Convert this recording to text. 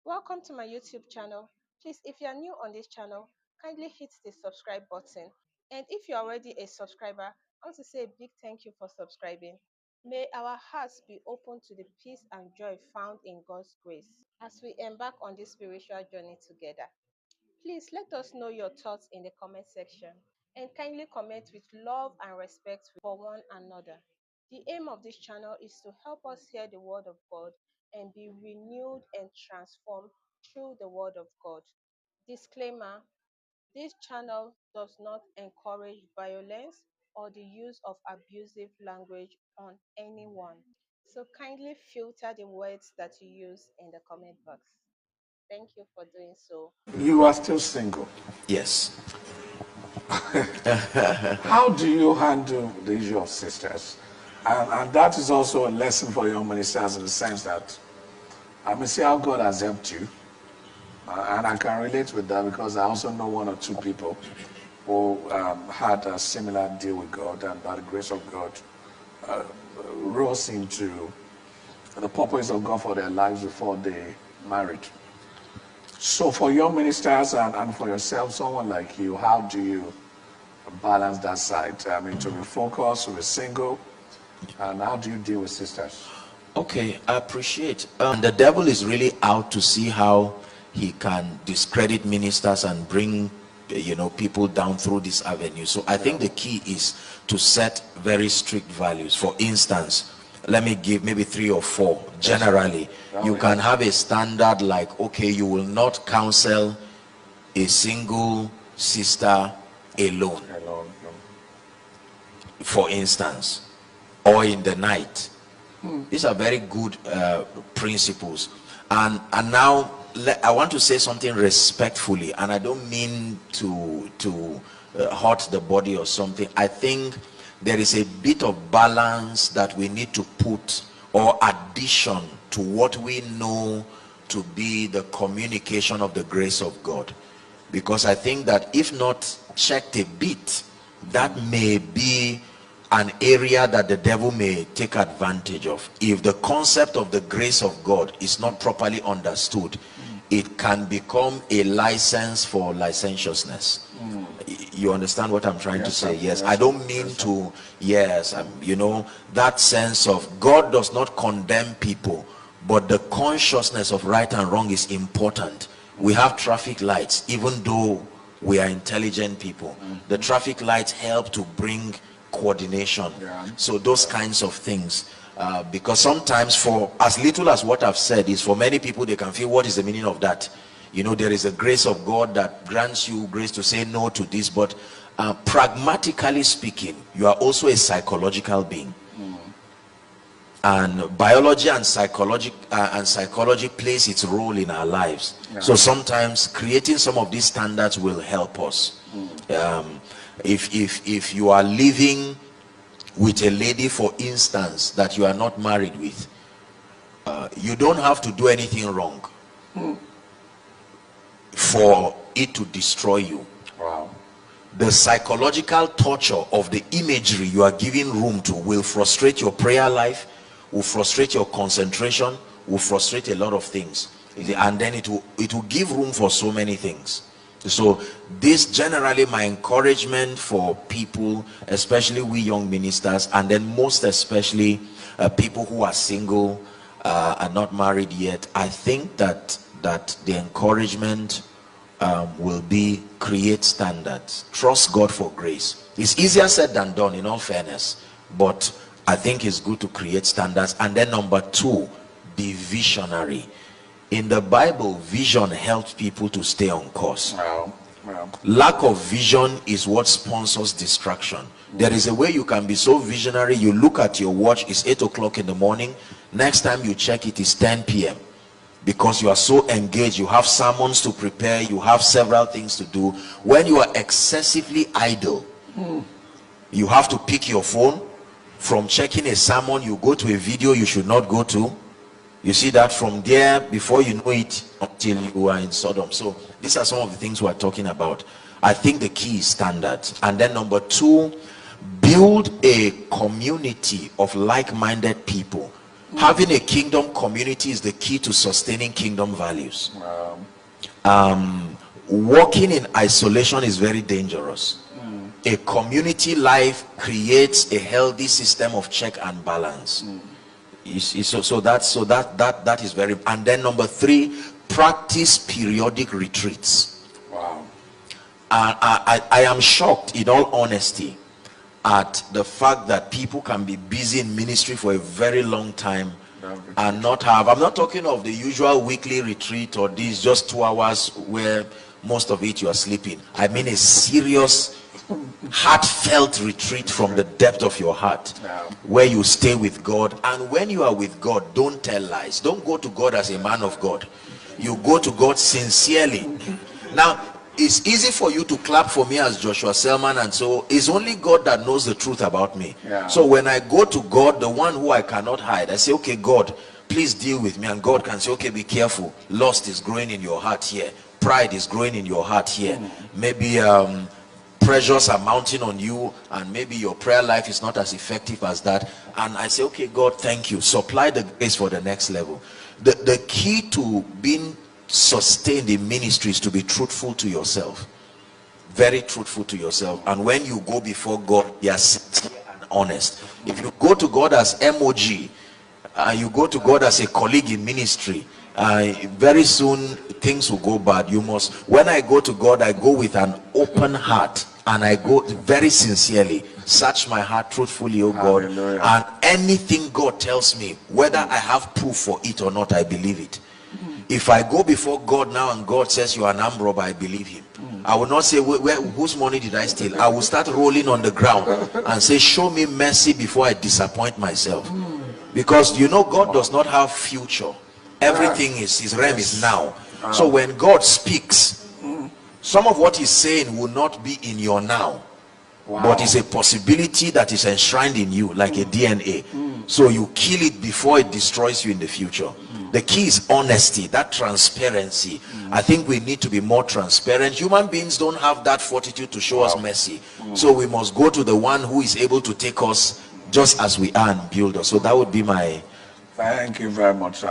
Welcome to my YouTube channel. Please, if you are new on this channel, kindly hit the subscribe button. And if you're already a subscriber, I want to say a big thank you for subscribing. May our hearts be open to the peace and joy found in God's grace as we embark on this spiritual journey together. Please let us know your thoughts in the comment section and kindly comment with love and respect for one another. The aim of this channel is to help us hear the word of God and be renewed and transformed through the word of God. Disclaimer: this channel does not encourage violence or the use of abusive language on anyone. So kindly filter the words that you use in the comment box. Thank you for doing so. You are still single. Yes. How do you handle the issue of sisters? And that is also a lesson for young ministers in the sense that I may see how God has helped you. And I can relate with that because I also know one or two people who had a similar deal with God, and by the grace of God rose into the purpose of God for their lives before they married. So for young ministers and for yourself, someone like you, how do you balance that side? I mean, to be focused, to be single, and how do you deal with sisters? Okay, I appreciate. The devil is really out to see how he can discredit ministers and bring, people down through this avenue. So I think the key is to set very strict values. For instance, let me give maybe 3 or 4. Generally, you can have a standard like, okay, you will not counsel a single sister alone, for instance, or in the night. These are very good principles. And now I want to say something respectfully, and I don't mean to hurt the body or something. I think there is a bit of balance that we need to put, or addition to what we know to be the communication of the grace of God. Because I think that if not checked a bit, that may be an area that the devil may take advantage of. If the concept of the grace of God is not properly understood, it can become a license for licentiousness. You understand what I'm trying to say? Yes. I don't mean to, that sense of God does not condemn people, but the consciousness of right and wrong is important. We have traffic lights, even though we are intelligent people. The traffic lights help to bring coordination. So those kinds of things, because sometimes, for as little as what I've said is, for many people, they can feel, what is the meaning of that? There is a grace of God that grants you grace to say no to this, but pragmatically speaking, you are also a psychological being. And biology and psychology plays its role in our lives. So sometimes creating some of these standards will help us. If you are living with a lady, for instance, that you are not married with, you don't have to do anything wrong for it to destroy you. The psychological torture of the imagery you are giving room to will frustrate your prayer life, will frustrate your concentration, will frustrate a lot of things, and then it will give room for so many things. So this, generally, my encouragement for people, especially we young ministers, and then most especially people who are single and not married yet, I think that the encouragement will be, create standards, trust God for grace. It's easier said than done, in all fairness, but I think it's good to create standards. And then number 2, be visionary. In the Bible, vision helps people to stay on course. Lack of vision is what sponsors distraction. There is a way you can be so visionary, you look at your watch, it's 8 o'clock in the morning, next time you check it is 10 p.m. because you are so engaged, you have sermons to prepare, you have several things to do. When you are excessively idle, you have to pick your phone. From checking a sermon, you go to a video you should not go to. You see that from there, before you know it, until you are in Sodom. So these are some of the things we're talking about. I think the key is standards. And then number 2, build a community of like-minded people. Having a kingdom community is the key to sustaining kingdom values. Walking in isolation is very dangerous. A community life creates a healthy system of check and balance. That is very. And then number 3, practice periodic retreats. Wow. I am shocked, in all honesty, at the fact that people can be busy in ministry for a very long time and not have. I'm not talking of the usual weekly retreat or these just 2 hours where most of it you are sleeping. I mean a serious heartfelt retreat from the depth of your heart, where you stay with God. And when you are with God, don't tell lies. Don't go to God as a man of God. You go to God sincerely. Now, it's easy for you to clap for me as Joshua Selman, and so it's only God that knows the truth about me. So when I go to God, the one who I cannot hide, I say, okay, God, please deal with me. And God can say, okay, be careful. Lust is growing in your heart here. Pride is growing in your heart here. Maybe pressures are mounting on you, and maybe your prayer life is not as effective as that. And I say, okay, God, thank you. Supply the grace for the next level. The key to being sustained in ministry is to be truthful to yourself. Very truthful to yourself. And when you go before God, you are sincere and honest. If you go to God as MOG, you go to God as a colleague in ministry, very soon things will go bad. You must, when I go to God, I go with an open heart, and I go very sincerely. Search my heart truthfully, oh God. Hallelujah. And anything God tells me, whether I have proof for it or not, I believe it. If I go before God now and God says you are an armed robber, I believe him. I will not say, whose money did I steal? I will start rolling on the ground and say, show me mercy before I disappoint myself. Because you know, God does not have future. Everything is, his realm is now. So when God speaks, some of what he's saying will not be in your now, but it's a possibility that is enshrined in you, like a DNA. So you kill it before it destroys you in the future. The key is honesty, that transparency. I think we need to be more transparent. Human beings don't have that fortitude to show us mercy. So we must go to the one who is able to take us just as we are and build us. So that would be my... Thank you very much, sir.